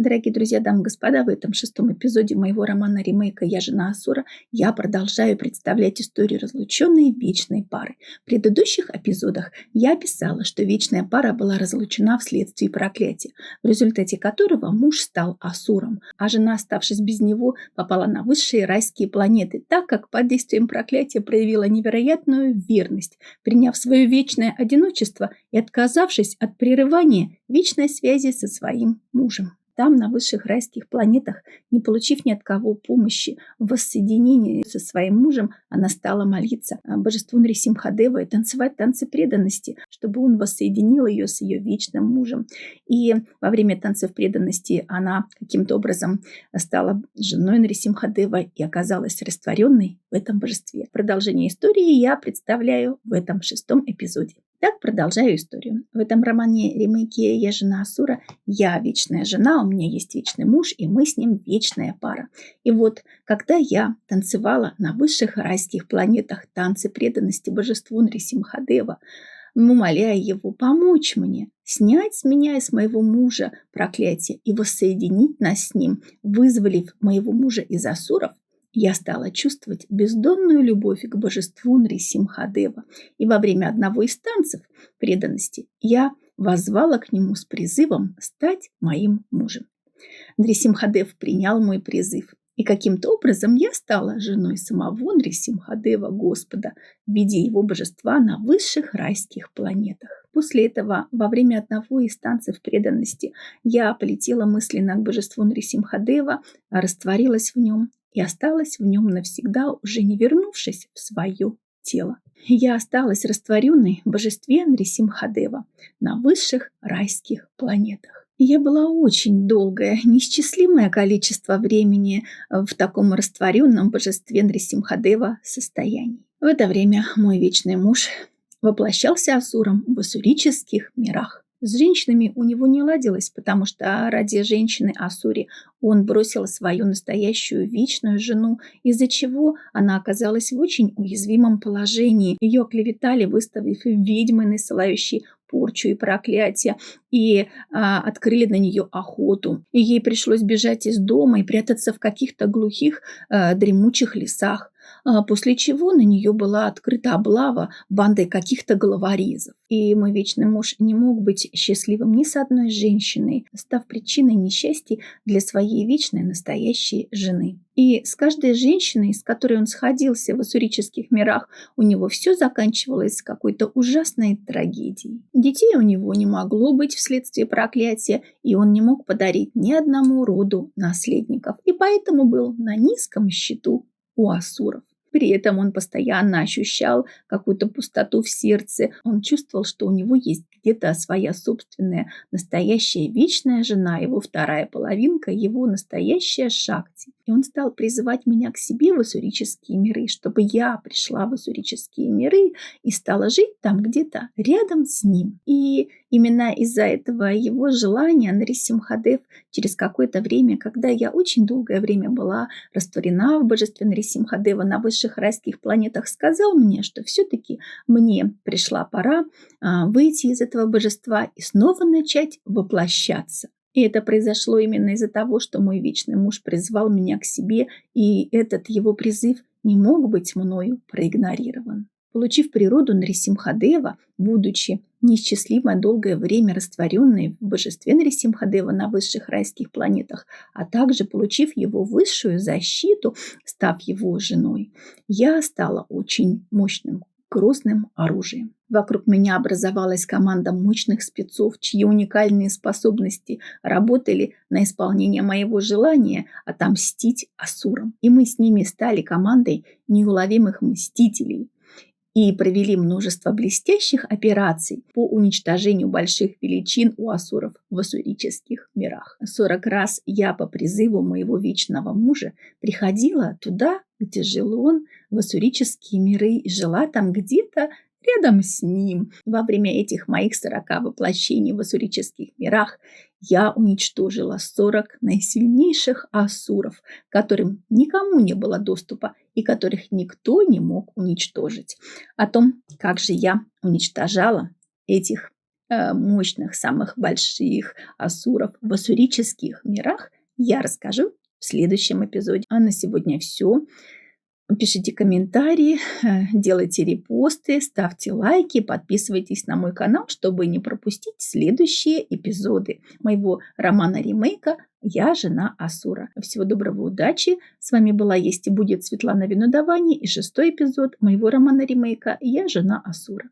Дорогие друзья, дамы и господа, в этом шестом эпизоде моего романа-ремейка «Я жена Асура» я продолжаю представлять историю разлученной вечной пары. В предыдущих эпизодах я описала, что вечная пара была разлучена вследствие проклятия, в результате которого муж стал Асуром, а жена, оставшись без него, попала на высшие райские планеты, так как под действием проклятия проявила невероятную верность, приняв свое вечное одиночество и отказавшись от прерывания вечной связи со своим мужем. Там, на высших райских планетах, не получив ни от кого помощи в воссоединении со своим мужем, она стала молиться божеству Нрисимхадева и танцевать танцы преданности, чтобы он воссоединил ее с ее вечным мужем. И во время танцев преданности она каким-то образом стала женой Нрисимхадева и оказалась растворенной в этом божестве. Продолжение истории я представляю в этом шестом эпизоде. Так, продолжаю историю. В этом романе-ремейке «Я жена Асура» я вечная жена, у меня есть вечный муж, и мы с ним вечная пара. И вот, когда я танцевала на высших райских планетах танцы преданности божеству Нрисимхадева, умоляя его помочь мне, снять с меня и с моего мужа проклятие и воссоединить нас с ним, вызволив моего мужа из асуров, я стала чувствовать бездонную любовь к божеству Нрисимхадева. И во время одного из танцев преданности я воззвала к нему с призывом стать моим мужем. Нрисимхадев принял мой призыв. И каким-то образом я стала женой самого Нрисимхадева Господа в виде его божества на высших райских планетах. После этого, во время одного из танцев преданности, я полетела мысленно к божеству Нрисимхадева, растворилась в нем и осталась в нем навсегда, уже не вернувшись в свое тело. Я осталась растворенной в божестве Нрисимхадева на высших райских планетах. Я была очень долгое, неисчислимое количество времени в таком растворенном божестве Нрисимхадева состоянии. В это время мой вечный муж воплощался асуром в ассурических мирах. С женщинами у него не ладилось, потому что ради женщины Асури он бросил свою настоящую вечную жену, из-за чего она оказалась в очень уязвимом положении. Ее оклеветали, выставив ведьмой, насылающей порчу и проклятие, и открыли на нее охоту. И ей пришлось бежать из дома и прятаться в каких-то глухих, дремучих лесах. После чего на нее была открыта облава бандой каких-то головорезов. И мой вечный муж не мог быть счастливым ни с одной женщиной, став причиной несчастья для своей вечной настоящей жены. И с каждой женщиной, с которой он сходился в ассурических мирах, у него все заканчивалось какой-то ужасной трагедией. Детей у него не могло быть вследствие проклятия, и он не мог подарить ни одному роду наследников, и поэтому был на низком счету у асуров. При этом он постоянно ощущал какую-то пустоту в сердце. Он чувствовал, что у него есть где-то своя собственная настоящая вечная жена, его вторая половинка, его настоящая Шакти. И он стал призывать меня к себе в ассурические миры, чтобы я пришла в ассурические миры и стала жить там где-то рядом с ним. И именно из-за этого его желания Нрисимхадев через какое-то время, когда я очень долгое время была растворена в божестве Нрисимхадева на высших райских планетах, сказал мне, что все-таки мне пришла пора выйти из этого божества и снова начать воплощаться. И это произошло именно из-за того, что мой вечный муж призвал меня к себе, и этот его призыв не мог быть мною проигнорирован. Получив природу Нрисимхадева, будучи неисчислимо долгое время растворенной в божестве Нрисимхадева на высших райских планетах, а также получив его высшую защиту, став его женой, я стала очень мощным, грозным оружием. Вокруг меня образовалась команда мощных спецов, чьи уникальные способности работали на исполнение моего желания отомстить асурам. И мы с ними стали командой неуловимых мстителей и провели множество блестящих операций по уничтожению больших величин у асуров в ассурических мирах. 40 раз я по призыву моего вечного мужа приходила туда, где жил он, в ассурические миры, и жила там где-то рядом с ним. Во время этих моих 40 воплощений в ассурических мирах я уничтожила 40 наисильнейших асуров, которым никому не было доступа и которых никто не мог уничтожить. О том, как же я уничтожала этих мощных, самых больших асуров в ассурических мирах я расскажу в следующем эпизоде. А на сегодня все. Пишите комментарии, делайте репосты, ставьте лайки, подписывайтесь на мой канал, чтобы не пропустить следующие эпизоды моего романа-ремейка «Я жена Асура». Всего доброго, удачи! С вами была есть и будет Светлана Винодавани и 6-й эпизод моего романа-ремейка «Я жена Асура».